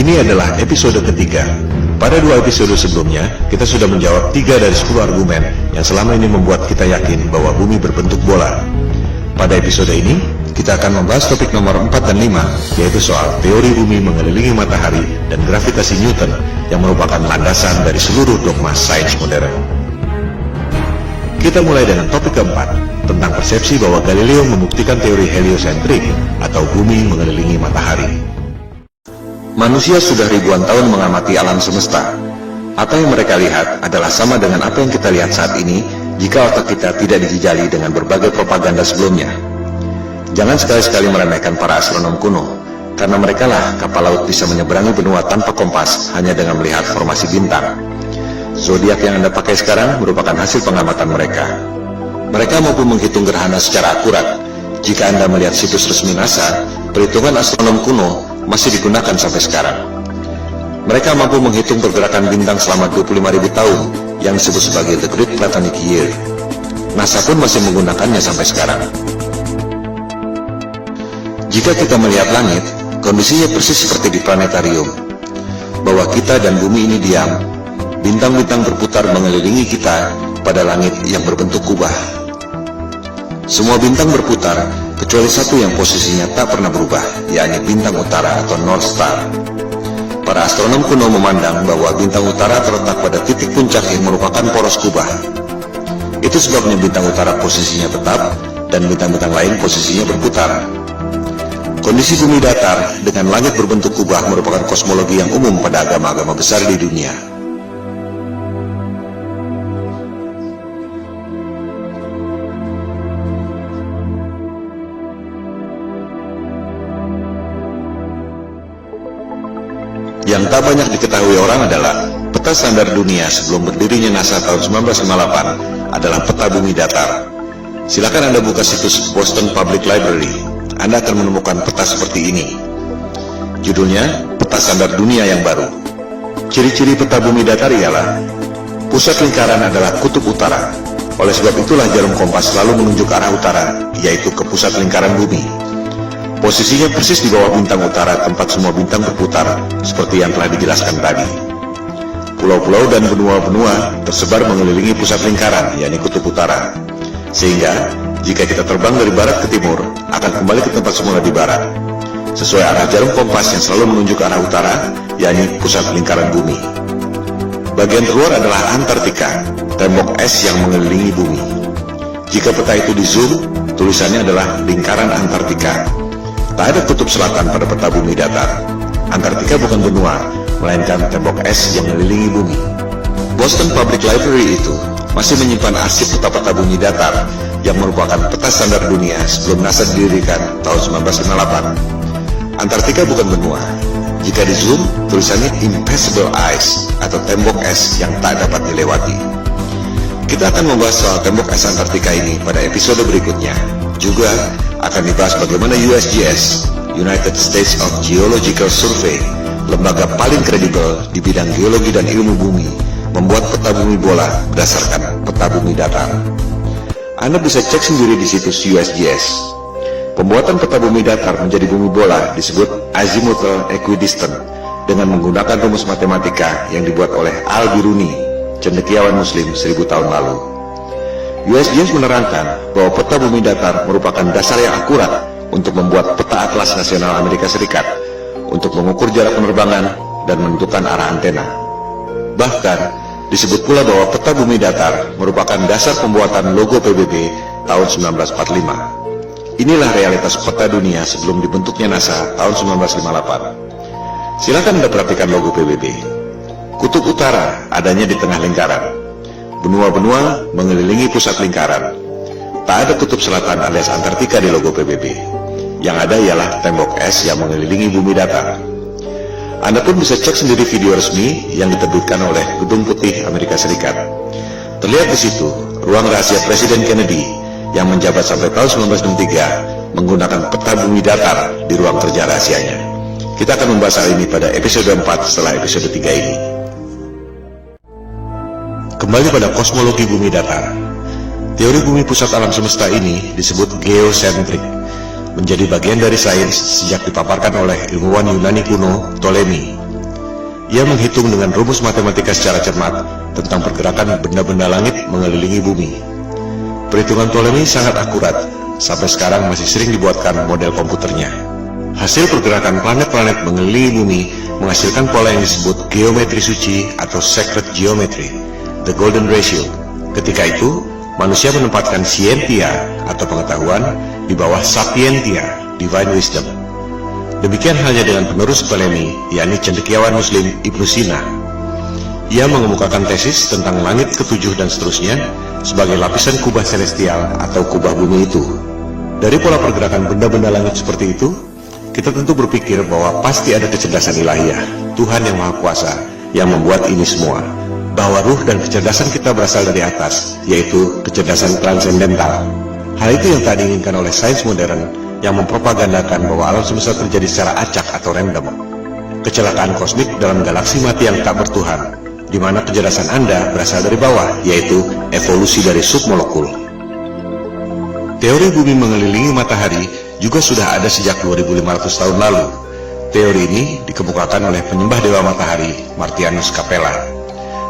Ini adalah episode ketiga. Pada 2 episode sebelumnya, kita sudah menjawab 3 dari 10 argumen yang selama ini membuat kita yakin bahwa bumi berbentuk bola. Pada episode ini, kita akan membahas topik nomor 4 dan 5, yaitu soal teori bumi mengelilingi matahari dan gravitasi Newton yang merupakan landasan dari seluruh dogma sains modern. Kita mulai dengan topik keempat, tentang persepsi bahwa Galileo membuktikan teori heliosentrik atau bumi mengelilingi matahari. Manusia sudah ribuan tahun mengamati alam semesta. Apa yang mereka lihat adalah sama dengan apa yang kita lihat saat ini jika otak kita tidak dijejali dengan berbagai propaganda sebelumnya. Jangan sekali-sekali meremehkan para astronom kuno, karena merekalah kapal laut bisa menyeberangi benua tanpa kompas hanya dengan melihat formasi bintang. Zodiak yang Anda pakai sekarang merupakan hasil pengamatan mereka. Mereka mampu menghitung gerhana secara akurat. Jika Anda melihat situs resmi NASA, perhitungan astronom kuno masih digunakan sampai sekarang. Mereka mampu menghitung pergerakan bintang selama 25.000 tahun yang disebut sebagai The Great Platonic Year. NASA pun masih menggunakannya sampai sekarang. Jika kita melihat langit, kondisinya persis seperti di planetarium. Bahwa kita dan bumi ini diam, bintang-bintang berputar mengelilingi kita pada langit yang berbentuk kubah. Semua bintang berputar, kecuali satu yang posisinya tak pernah berubah, yakni bintang utara atau North Star. Para astronom kuno memandang bahwa bintang utara terletak pada titik puncak yang merupakan poros kubah. Itu sebabnya bintang utara posisinya tetap, dan bintang-bintang lain posisinya berputar. Kondisi bumi datar dengan langit berbentuk kubah merupakan kosmologi yang umum pada agama-agama besar di dunia. Yang tak banyak diketahui orang adalah peta standar dunia sebelum berdirinya NASA tahun 1958 adalah peta bumi datar. Silakan Anda buka situs Boston Public Library. Anda akan menemukan peta seperti ini. Judulnya, Peta Standar Dunia yang Baru. Ciri-ciri peta bumi datar ialah pusat lingkaran adalah kutub utara. Oleh sebab itulah jarum kompas selalu menunjuk arah utara, yaitu ke pusat lingkaran bumi. Posisinya persis di bawah bintang utara tempat semua bintang berputar, seperti yang telah dijelaskan tadi. Pulau-pulau dan benua-benua tersebar mengelilingi pusat lingkaran, yakni kutub utara. Sehingga, jika kita terbang dari barat ke timur, akan kembali ke tempat semula di barat, sesuai arah jarum kompas yang selalu menunjuk arah utara, yakni pusat lingkaran bumi. Bagian terluar adalah Antartika, tembok es yang mengelilingi bumi. Jika peta itu di zoom, tulisannya adalah lingkaran Antartika. Tak ada kutub selatan pada peta bumi datar. Antartika bukan benua, melainkan tembok es yang mengelilingi bumi. Boston Public Library itu masih menyimpan arsip peta-peta bumi datar yang merupakan peta standar dunia sebelum NASA didirikan tahun 1958. Antartika bukan benua. Jika di zoom, tulisannya Impassable Ice atau tembok es yang tak dapat dilewati. Kita akan membahas soal tembok es Antartika ini pada episode berikutnya. Juga akan dibahas bagaimana USGS, United States of Geological Survey, lembaga paling kredibel di bidang geologi dan ilmu bumi, membuat peta bumi bola berdasarkan peta bumi datar. Anda bisa cek sendiri di situs USGS. Pembuatan peta bumi datar menjadi bumi bola disebut azimuthal equidistant dengan menggunakan rumus matematika yang dibuat oleh Al-Biruni, cendekiawan Muslim 1000 tahun lalu. USGS menerangkan bahwa peta bumi datar merupakan dasar yang akurat untuk membuat peta atlas nasional Amerika Serikat, untuk mengukur jarak penerbangan dan menentukan arah antena. Bahkan, disebut pula bahwa peta bumi datar merupakan dasar pembuatan logo PBB tahun 1945. Inilah realitas peta dunia sebelum dibentuknya NASA tahun 1958. Silakan Anda perhatikan logo PBB. Kutub utara adanya di tengah lingkaran. Benua-benua mengelilingi pusat lingkaran. Tak ada kutub selatan alias Antartika di logo PBB. Yang ada ialah tembok es yang mengelilingi bumi datar. Anda pun bisa cek sendiri video resmi yang diterbitkan oleh Gedung Putih Amerika Serikat. Terlihat di situ ruang rahasia Presiden Kennedy yang menjabat sampai tahun 1963 menggunakan peta bumi datar di ruang kerja rahasianya. Kita akan membahas hal ini pada episode 4 setelah episode 3 ini. Kembali pada kosmologi bumi datar. Teori bumi pusat alam semesta ini disebut geosentrik, menjadi bagian dari sains sejak dipaparkan oleh ilmuwan Yunani kuno Ptolemy. Ia menghitung dengan rumus matematika secara cermat tentang pergerakan benda-benda langit mengelilingi bumi. Perhitungan Ptolemei sangat akurat, sampai sekarang masih sering dibuatkan model komputernya. Hasil pergerakan planet-planet mengelilingi bumi menghasilkan pola yang disebut geometri suci atau sacred geometry, the golden ratio. Ketika itu, manusia menempatkan scientia atau pengetahuan di bawah sapientia, divine wisdom. Demikian halnya dengan penerus Ptolemei, yakni cendekiawan Muslim Ibnu Sina. Ia mengemukakan tesis tentang langit ketujuh dan seterusnya sebagai lapisan kubah celestial atau kubah bumi itu. Dari pola pergerakan benda-benda langit seperti itu, kita tentu berpikir bahwa pasti ada kecerdasan ilahiyah, Tuhan yang Maha Kuasa, yang membuat ini semua. Bahwa ruh dan kecerdasan kita berasal dari atas, yaitu kecerdasan transendental. Hal itu yang tak diinginkan oleh sains modern yang mempropagandakan bahwa alam semesta terjadi secara acak atau random. Kecelakaan kosmik dalam galaksi mati yang tak bertuhan, di mana kecerdasan Anda berasal dari bawah, yaitu evolusi dari submolekul. Teori bumi mengelilingi matahari juga sudah ada sejak 2500 tahun lalu. Teori ini dikemukakan oleh penyembah dewa matahari, Martianus Capella.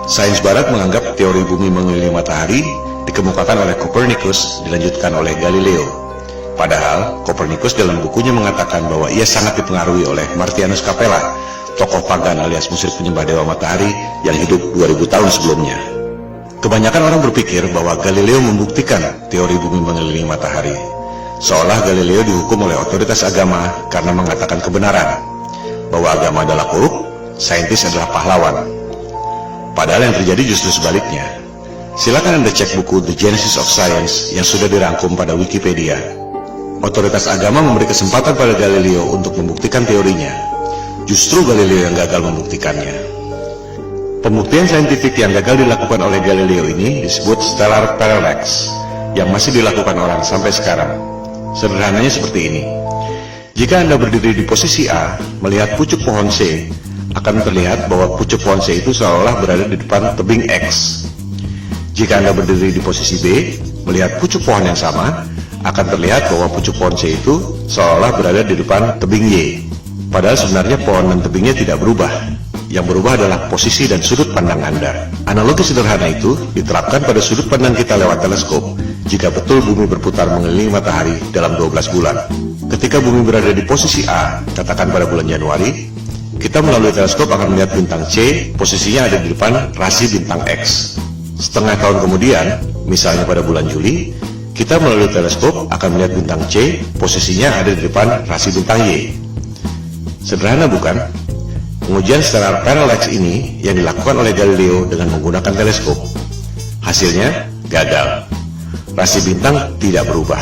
Sains barat menganggap teori bumi mengelilingi matahari dikemukakan oleh Copernicus, dilanjutkan oleh Galileo. Padahal, Copernicus dalam bukunya mengatakan bahwa ia sangat dipengaruhi oleh Martianus Capella, tokoh pagan alias musyrik penyembah dewa matahari yang hidup 2000 tahun sebelumnya. Kebanyakan orang berpikir bahwa Galileo membuktikan teori bumi mengelilingi matahari, seolah Galileo dihukum oleh otoritas agama karena mengatakan kebenaran, bahwa agama adalah korup, saintis adalah pahlawan. Padahal yang terjadi justru sebaliknya. Silakan Anda cek buku The Genesis of Science yang sudah dirangkum pada Wikipedia. Otoritas agama memberi kesempatan pada Galileo untuk membuktikan teorinya. Justru Galileo yang gagal membuktikannya. Pembuktian saintifik yang gagal dilakukan oleh Galileo ini disebut stellar parallax, yang masih dilakukan orang sampai sekarang. Sederhananya seperti ini. Jika Anda berdiri di posisi A, melihat pucuk pohon C, akan terlihat bahwa pucuk pohon C itu seolah berada di depan tebing X. Jika Anda berdiri di posisi B, melihat pucuk pohon yang sama, akan terlihat bahwa pucuk pohon C itu seolah berada di depan tebing Y. Padahal sebenarnya pohon dan tebingnya tidak berubah. Yang berubah adalah posisi dan sudut pandang Anda. Analogi sederhana itu diterapkan pada sudut pandang kita lewat teleskop jika betul bumi berputar mengelilingi matahari dalam 12 bulan. Ketika bumi berada di posisi A, katakan pada bulan Januari, kita melalui teleskop akan melihat bintang C, posisinya ada di depan rasi bintang X. Setengah tahun kemudian, misalnya pada bulan Juli, kita melalui teleskop akan melihat bintang C, posisinya ada di depan rasi bintang Y. Sederhana bukan? Pengujian stellar parallax ini yang dilakukan oleh Galileo dengan menggunakan teleskop. Hasilnya gagal. Rasi bintang tidak berubah.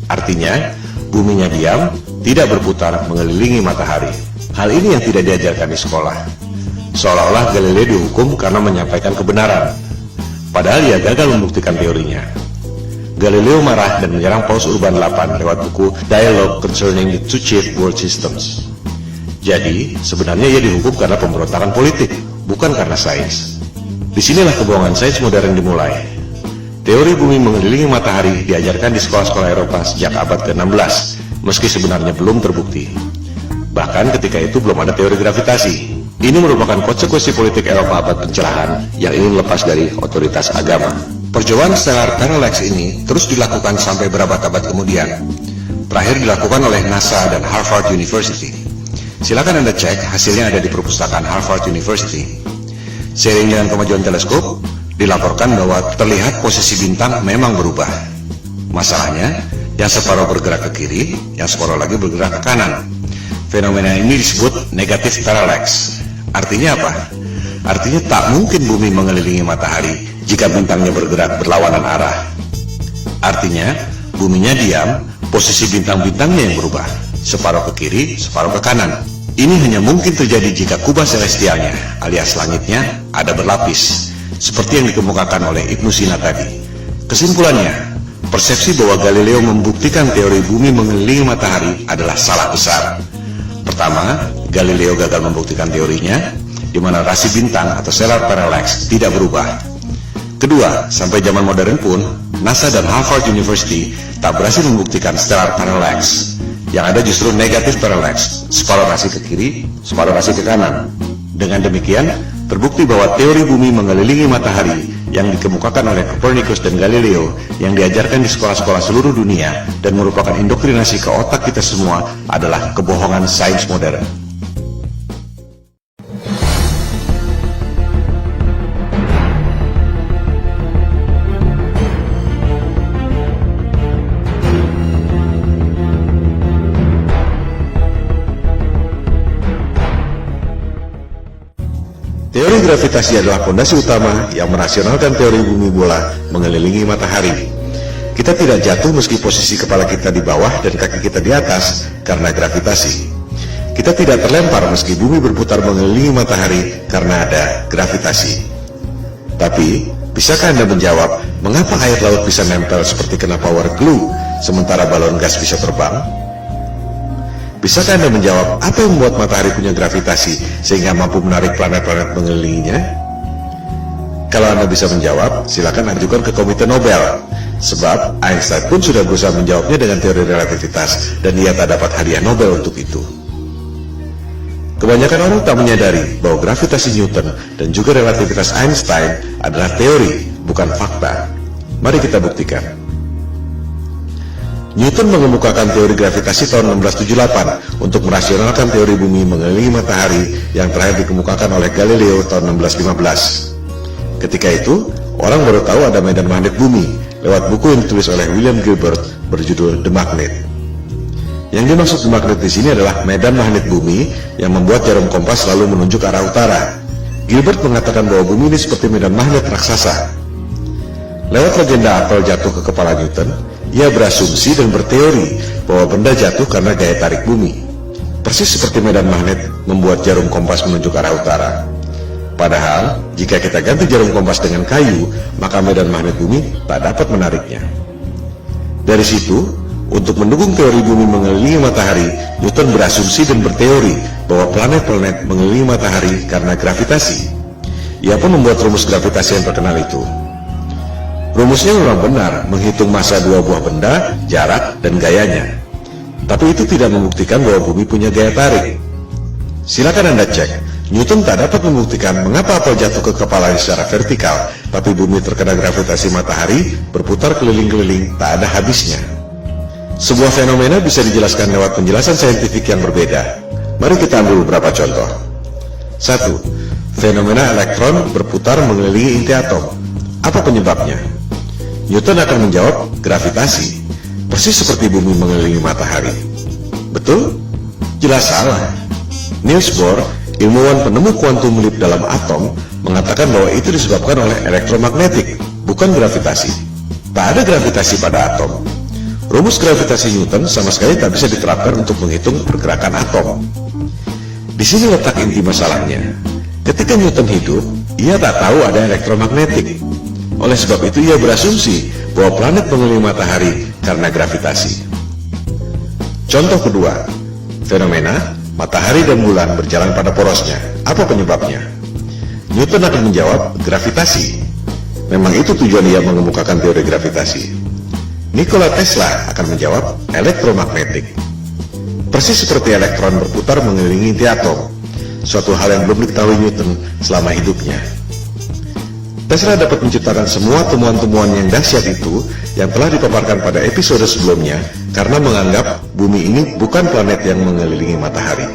Artinya, buminya diam, tidak berputar mengelilingi matahari. Hal ini yang tidak diajarkan di sekolah. Seolah-olah Galileo dihukum karena menyampaikan kebenaran. Padahal ia gagal membuktikan teorinya. Galileo marah dan menyerang Paus Urban VIII lewat buku Dialogue Concerning the Two Chief World Systems. Jadi, sebenarnya ia dihukum karena pemberontakan politik, bukan karena sains. Disinilah kebohongan sains modern dimulai. Teori bumi mengelilingi matahari diajarkan di sekolah-sekolah Eropa sejak abad ke-16, meski sebenarnya belum terbukti. Bahkan ketika itu belum ada teori gravitasi. Ini merupakan konsekuensi politik Eropa abad pencerahan yang ingin lepas dari otoritas agama. Percobaan stellar parallax ini terus dilakukan sampai berabad-abad kemudian. Terakhir dilakukan oleh NASA dan Harvard University. Silakan Anda cek, hasilnya ada di perpustakaan Harvard University. Seiring dengan kemajuan teleskop, dilaporkan bahwa terlihat posisi bintang memang berubah. Masalahnya, yang separuh bergerak ke kiri, yang separuh lagi bergerak ke kanan. Fenomena ini disebut negative parallax. Artinya apa? Artinya tak mungkin bumi mengelilingi matahari jika bintangnya bergerak berlawanan arah. Artinya, buminya diam, posisi bintang-bintangnya yang berubah, separuh ke kiri, separuh ke kanan. Ini hanya mungkin terjadi jika kubah celestialnya, alias langitnya, ada berlapis, seperti yang dikemukakan oleh Ibnu Sina tadi. Kesimpulannya, persepsi bahwa Galileo membuktikan teori bumi mengelilingi matahari adalah salah besar. Pertama, Galileo gagal membuktikan teorinya, di mana rasi bintang atau stellar parallax tidak berubah. Kedua, sampai zaman modern pun, NASA dan Harvard University tak berhasil membuktikan stellar parallax. Yang ada justru negatif parallax, separuh rasi ke kiri, separuh rasi ke kanan. Dengan demikian, terbukti bahwa teori bumi mengelilingi matahari yang dikemukakan oleh Copernicus dan Galileo yang diajarkan di sekolah-sekolah seluruh dunia dan merupakan indoktrinasi ke otak kita semua adalah kebohongan sains modern. Teori gravitasi adalah fondasi utama yang merasionalkan teori bumi bola mengelilingi matahari. Kita tidak jatuh meski posisi kepala kita di bawah dan kaki kita di atas karena gravitasi. Kita tidak terlempar meski bumi berputar mengelilingi matahari karena ada gravitasi. Tapi, bisakah Anda menjawab mengapa air laut bisa nempel seperti kena power glue sementara balon gas bisa terbang? Bisakah Anda menjawab apa yang membuat matahari punya gravitasi sehingga mampu menarik planet-planet mengelilinginya? Kalau Anda bisa menjawab, silakan ajukan ke Komite Nobel. Sebab Einstein pun sudah berusaha menjawabnya dengan teori relativitas dan ia tak dapat hadiah Nobel untuk itu. Kebanyakan orang tak menyadari bahwa gravitasi Newton dan juga relativitas Einstein adalah teori, bukan fakta. Mari kita buktikan. Newton mengemukakan teori gravitasi tahun 1678 untuk merasionalkan teori bumi mengelilingi matahari yang terakhir dikemukakan oleh Galileo tahun 1615. Ketika itu, orang baru tahu ada medan magnet bumi lewat buku yang ditulis oleh William Gilbert berjudul The Magnet. Yang dimaksud The Magnet di sini adalah medan magnet bumi yang membuat jarum kompas selalu menunjuk arah utara. Gilbert mengatakan bahwa bumi ini seperti medan magnet raksasa. Lewat legenda apel jatuh ke kepala Newton, ia berasumsi dan berteori bahwa benda jatuh karena gaya tarik bumi. Persis seperti medan magnet membuat jarum kompas menunjuk arah utara. Padahal, jika kita ganti jarum kompas dengan kayu, maka medan magnet bumi tak dapat menariknya. Dari situ, untuk mendukung teori bumi mengelilingi matahari, Newton berasumsi dan berteori bahwa planet-planet mengelilingi matahari karena gravitasi. Ia pun membuat rumus gravitasi yang terkenal itu. Rumusnya memang benar, menghitung massa dua buah benda, jarak, dan gayanya. Tapi itu tidak membuktikan bahwa bumi punya gaya tarik. Silakan Anda cek, Newton tak dapat membuktikan mengapa apel jatuh ke kepalanya secara vertikal, tapi bumi terkena gravitasi matahari, berputar keliling-keliling, tak ada habisnya. Sebuah fenomena bisa dijelaskan lewat penjelasan saintifik yang berbeda. Mari kita ambil beberapa contoh. 1. Fenomena elektron berputar mengelilingi inti atom. Apa penyebabnya? Newton akan menjawab gravitasi, persis seperti bumi mengelilingi matahari. Betul? Jelas salah. Niels Bohr, ilmuwan penemu kuantum leap dalam atom, mengatakan bahwa itu disebabkan oleh elektromagnetik, bukan gravitasi. Tak ada gravitasi pada atom. Rumus gravitasi Newton sama sekali tak bisa diterapkan untuk menghitung pergerakan atom. Di sini letak inti masalahnya. Ketika Newton hidup, ia tak tahu ada elektromagnetik. Oleh sebab itu ia berasumsi bahwa planet mengelilingi matahari karena gravitasi. Contoh kedua, fenomena matahari dan bulan berjalan pada porosnya. Apa penyebabnya? Newton akan menjawab gravitasi. Memang itu tujuan ia mengemukakan teori gravitasi. Nikola Tesla akan menjawab elektromagnetik. Persis seperti elektron berputar mengelilingi inti atom, suatu hal yang belum diketahui Newton selama hidupnya. Tesla dapat menciptakan semua temuan-temuan yang dahsyat itu yang telah dipaparkan pada episode sebelumnya karena menganggap bumi ini bukan planet yang mengelilingi matahari.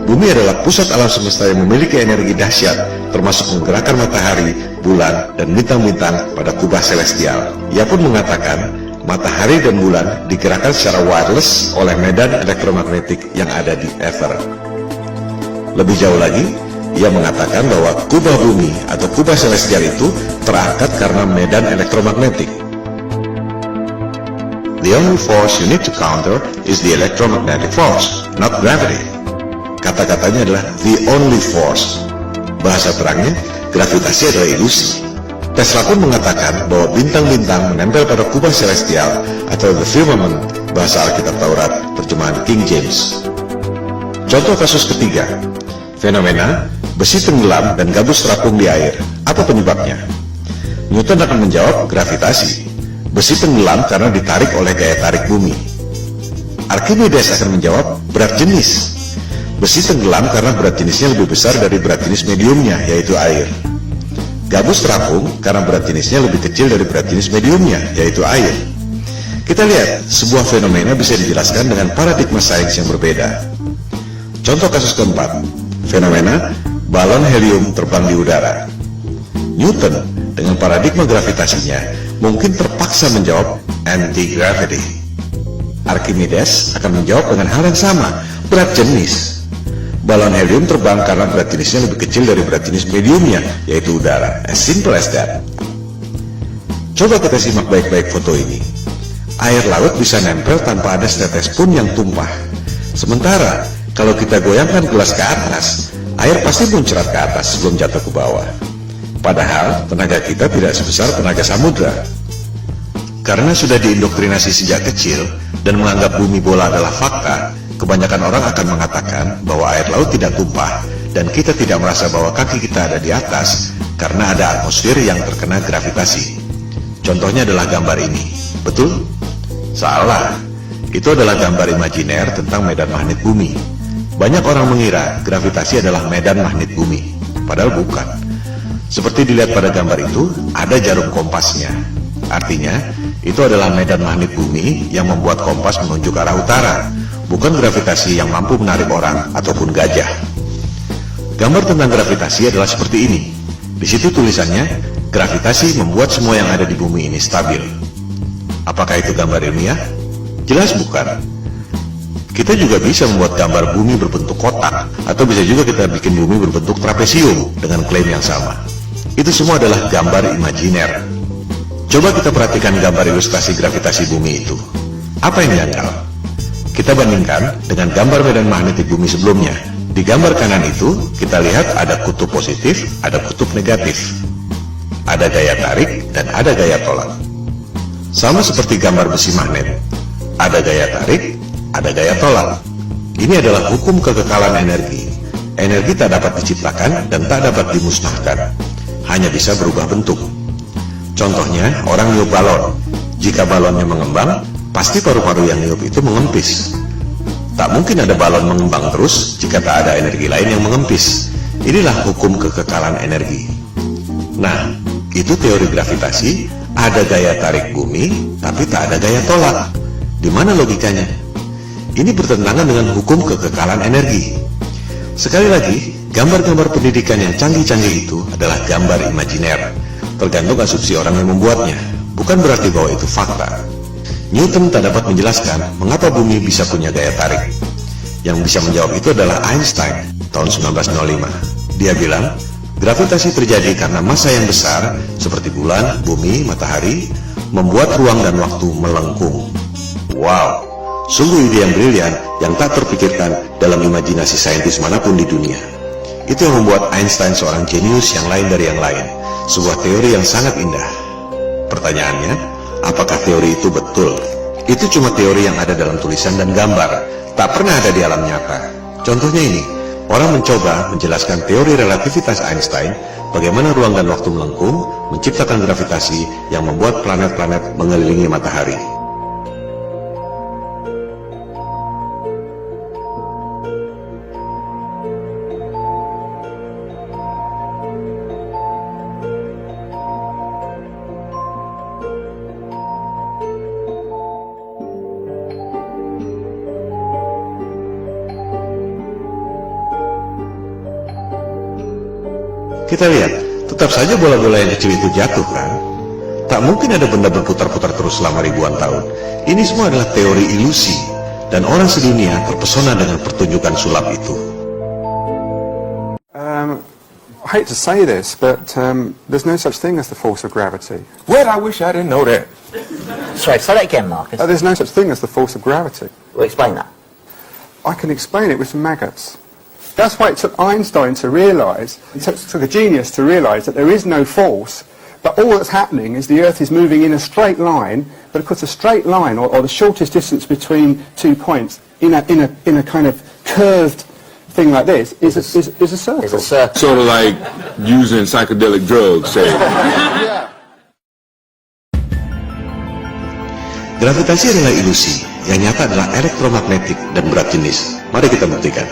Bumi adalah pusat alam semesta yang memiliki energi dahsyat, termasuk menggerakkan matahari, bulan, dan bintang-bintang pada kubah celestial. Ia pun mengatakan matahari dan bulan digerakkan secara wireless oleh medan elektromagnetik yang ada di ether. Lebih jauh lagi, ia mengatakan bahwa kubah bumi atau kubah celestial itu terangkat karena medan elektromagnetik. The only force you need to counter is the electromagnetic force, not gravity. Kata-katanya adalah the only force. Bahasa terangnya, gravitasi adalah ilusi. Tesla pun mengatakan bahwa bintang-bintang menempel pada kubah celestial atau the firmament, bahasa Alkitab Taurat, terjemahan King James. Contoh kasus ketiga, fenomena besi tenggelam dan gabus terapung di air. Apa penyebabnya? Newton akan menjawab gravitasi. Besi tenggelam karena ditarik oleh gaya tarik bumi. Archimedes akan menjawab berat jenis. Besi tenggelam karena berat jenisnya lebih besar dari berat jenis mediumnya, yaitu air. Gabus terapung karena berat jenisnya lebih kecil dari berat jenis mediumnya, yaitu air. Kita lihat, sebuah fenomena bisa dijelaskan dengan paradigma sains yang berbeda. Contoh kasus keempat, fenomena balon helium terbang di udara. Newton dengan paradigma gravitasinya mungkin terpaksa menjawab anti-gravity. Archimedes akan menjawab dengan hal yang sama, berat jenis. Balon helium terbang karena berat jenisnya lebih kecil dari berat jenis mediumnya, yaitu udara. As simple as that. Coba kita simak baik-baik foto ini. Air laut bisa nempel tanpa ada setetes pun yang tumpah. Sementara, kalau kita goyangkan gelas ke atas, air pasti muncrat ke atas sebelum jatuh ke bawah. Padahal, tenaga kita tidak sebesar tenaga samudra. Karena sudah diindoktrinasi sejak kecil dan menganggap bumi bola adalah fakta, kebanyakan orang akan mengatakan bahwa air laut tidak tumpah dan kita tidak merasa bahwa kaki kita ada di atas karena ada atmosfer yang terkena gravitasi. Contohnya adalah gambar ini. Betul? Salah. Itu adalah gambar imajiner tentang medan magnet bumi. Banyak orang mengira gravitasi adalah medan magnet bumi, padahal bukan. Seperti dilihat pada gambar itu, ada jarum kompasnya. Artinya, itu adalah medan magnet bumi yang membuat kompas menunjuk arah utara, bukan gravitasi yang mampu menarik orang ataupun gajah. Gambar tentang gravitasi adalah seperti ini. Di situ tulisannya, gravitasi membuat semua yang ada di bumi ini stabil. Apakah itu gambar ilmiah? Jelas bukan. Kita juga bisa membuat gambar bumi berbentuk kotak, atau bisa juga kita bikin bumi berbentuk trapesium dengan klaim yang sama. Itu semua adalah gambar imajiner. Coba kita perhatikan gambar ilustrasi gravitasi bumi itu. Apa yang janggal? Kita bandingkan dengan gambar medan magnetik bumi sebelumnya. Di gambar kanan itu, kita lihat ada kutub positif, ada kutub negatif. Ada gaya tarik, dan ada gaya tolak. Sama seperti gambar besi magnet. Ada gaya tarik, ada gaya tolak. Ini adalah hukum kekekalan energi. Energi tak dapat diciptakan dan tak dapat dimusnahkan. Hanya bisa berubah bentuk. Contohnya, orang niup balon. Jika balonnya mengembang, pasti paru-paru yang niup itu mengempis. Tak mungkin ada balon mengembang terus jika tak ada energi lain yang mengempis. Inilah hukum kekekalan energi. Nah, itu teori gravitasi, ada gaya tarik bumi, tapi tak ada gaya tolak. Di mana logikanya? Ini bertentangan dengan hukum kekekalan energi. Sekali lagi, gambar-gambar pendidikan yang canggih-canggih itu adalah gambar imajiner. Tergantung asumsi orang yang membuatnya, bukan berarti bahwa itu fakta. Newton tak dapat menjelaskan mengapa bumi bisa punya gaya tarik. Yang bisa menjawab itu adalah Einstein tahun 1905. Dia bilang, gravitasi terjadi karena massa yang besar seperti bulan, bumi, matahari membuat ruang dan waktu melengkung. Wow, sungguh ide yang brilian yang tak terpikirkan dalam imajinasi saintis manapun di dunia. Itu yang membuat Einstein seorang jenius yang lain dari yang lain. Sebuah teori yang sangat indah. Pertanyaannya, apakah teori itu betul? Itu cuma teori yang ada dalam tulisan dan gambar, tak pernah ada di alam nyata. Contohnya ini, orang mencoba menjelaskan teori relativitas Einstein, bagaimana ruang dan waktu melengkung, menciptakan gravitasi yang membuat planet-planet mengelilingi matahari. Kita lihat, tetap saja bola-bola yang kecil itu jatuh kan? Tak mungkin ada benda berputar-putar terus selama ribuan tahun. Ini semua adalah teori ilusi, dan orang sedunia terpesona dengan pertunjukan sulap itu. I hate to say this, but there's no such thing as the force of gravity. Well, I wish I didn't know that. Sorry, say that again, Marcus. There's no such thing as the force of gravity. Well, explain that. I can explain it with some maggots. That's why it took Einstein to realise, it took a genius to realise that there is no force, but all that's happening is the Earth is moving in a straight line, but of course a straight line, or the shortest distance between 2 points, in a kind of curved thing like this, is a circle. It's a circle. Sort of like using psychedelic drugs, say. Gravitasi adalah ilusi, yang nyata adalah elektromagnetik dan berat jenis. Mari kita buktikan.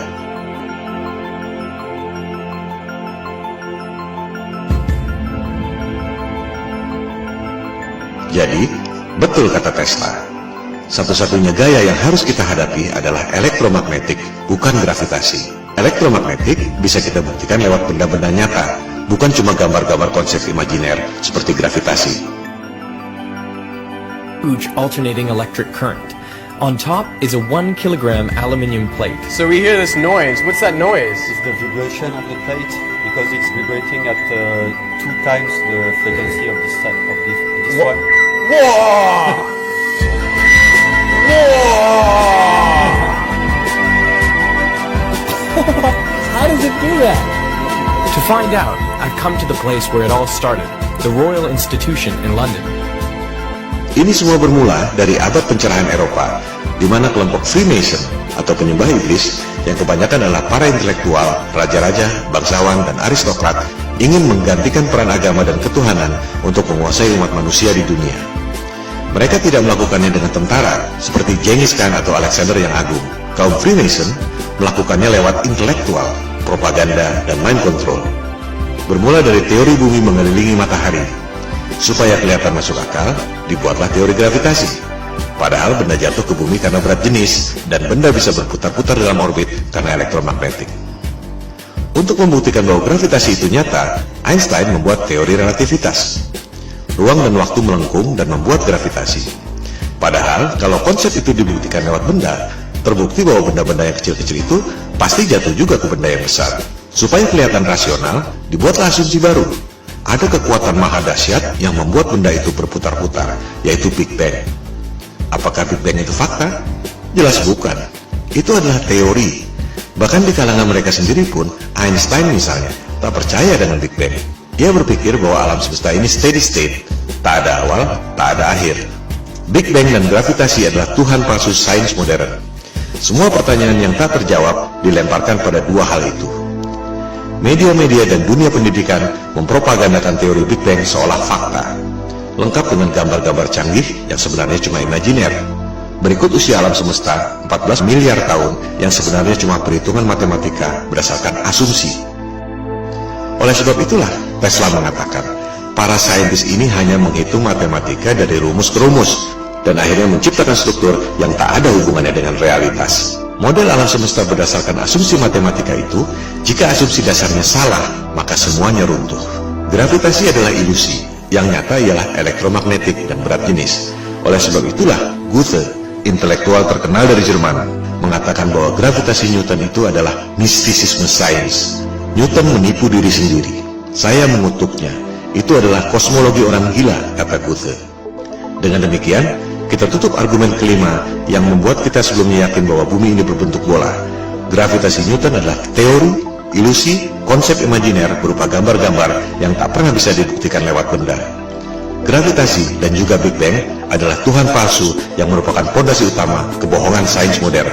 Jadi, betul kata Tesla. Satu-satunya gaya yang harus kita hadapi adalah elektromagnetik, bukan gravitasi. Elektromagnetik bisa kita buktikan lewat benda-benda nyata, bukan cuma gambar-gambar konsep imajiner seperti gravitasi. Huge alternating electric current. On top is a 1 kilogram aluminium plate. So we hear this noise. What's that noise? It's the vibration of the plate because it's vibrating at 2 times the frequency of this one. How does it do that? To find out, I've come to the place where it all started, the Royal Institution in London. Ini semua bermula dari abad pencerahan Eropa, di mana kelompok Freemason atau penyembah iblis yang kebanyakan adalah para intelektual, raja-raja, bangsawan, dan aristokrat ingin menggantikan peran agama dan ketuhanan untuk menguasai umat manusia di dunia. Mereka tidak melakukannya dengan tentara seperti Genghis Khan atau Alexander yang Agung. Kaum Freemason melakukannya lewat intelektual, propaganda, dan mind control. Bermula dari teori bumi mengelilingi matahari. Supaya kelihatan masuk akal, dibuatlah teori gravitasi. Padahal benda jatuh ke bumi karena berat jenis, dan benda bisa berputar-putar dalam orbit karena elektromagnetik. Untuk membuktikan bahwa gravitasi itu nyata, Einstein membuat teori relativitas. Ruang dan waktu melengkung dan membuat gravitasi. Padahal, kalau konsep itu dibuktikan lewat benda, terbukti bahwa benda-benda yang kecil-kecil itu pasti jatuh juga ke benda yang besar. Supaya kelihatan rasional, dibuatlah asumsi baru. Ada kekuatan maha dahsyat yang membuat benda itu berputar-putar, yaitu Big Bang. Apakah Big Bang itu fakta? Jelas bukan. Itu adalah teori. Bahkan di kalangan mereka sendiri pun, Einstein misalnya, tak percaya dengan Big Bang. Ia berpikir bahwa alam semesta ini steady state, tak ada awal, tak ada akhir. Big Bang dan gravitasi adalah Tuhan palsu sains modern. Semua pertanyaan yang tak terjawab dilemparkan pada dua hal itu. Media-media dan dunia pendidikan mempropagandakan teori Big Bang seolah fakta, lengkap dengan gambar-gambar canggih yang sebenarnya cuma imajiner. Berikut usia alam semesta 14 miliar tahun yang sebenarnya cuma perhitungan matematika berdasarkan asumsi. Oleh sebab itulah Tesla mengatakan, para saintis ini hanya menghitung matematika dari rumus ke rumus, dan akhirnya menciptakan struktur yang tak ada hubungannya dengan realitas. Model alam semesta berdasarkan asumsi matematika itu, jika asumsi dasarnya salah, maka semuanya runtuh. Gravitasi adalah ilusi, yang nyata ialah elektromagnetik dan berat jenis. Oleh sebab itulah, Goethe, intelektual terkenal dari Jerman, mengatakan bahwa gravitasi Newton itu adalah mistisisme sains. Newton menipu diri sendiri. Saya mengutuknya. Itu adalah kosmologi orang gila, kata Goethe. Dengan demikian, kita tutup argumen kelima yang membuat kita sebelumnya yakin bahwa bumi ini berbentuk bola. Gravitasi Newton adalah teori, ilusi, konsep imajiner berupa gambar-gambar yang tak pernah bisa dibuktikan lewat benda. Gravitasi dan juga Big Bang adalah Tuhan palsu yang merupakan fondasi utama kebohongan sains modern.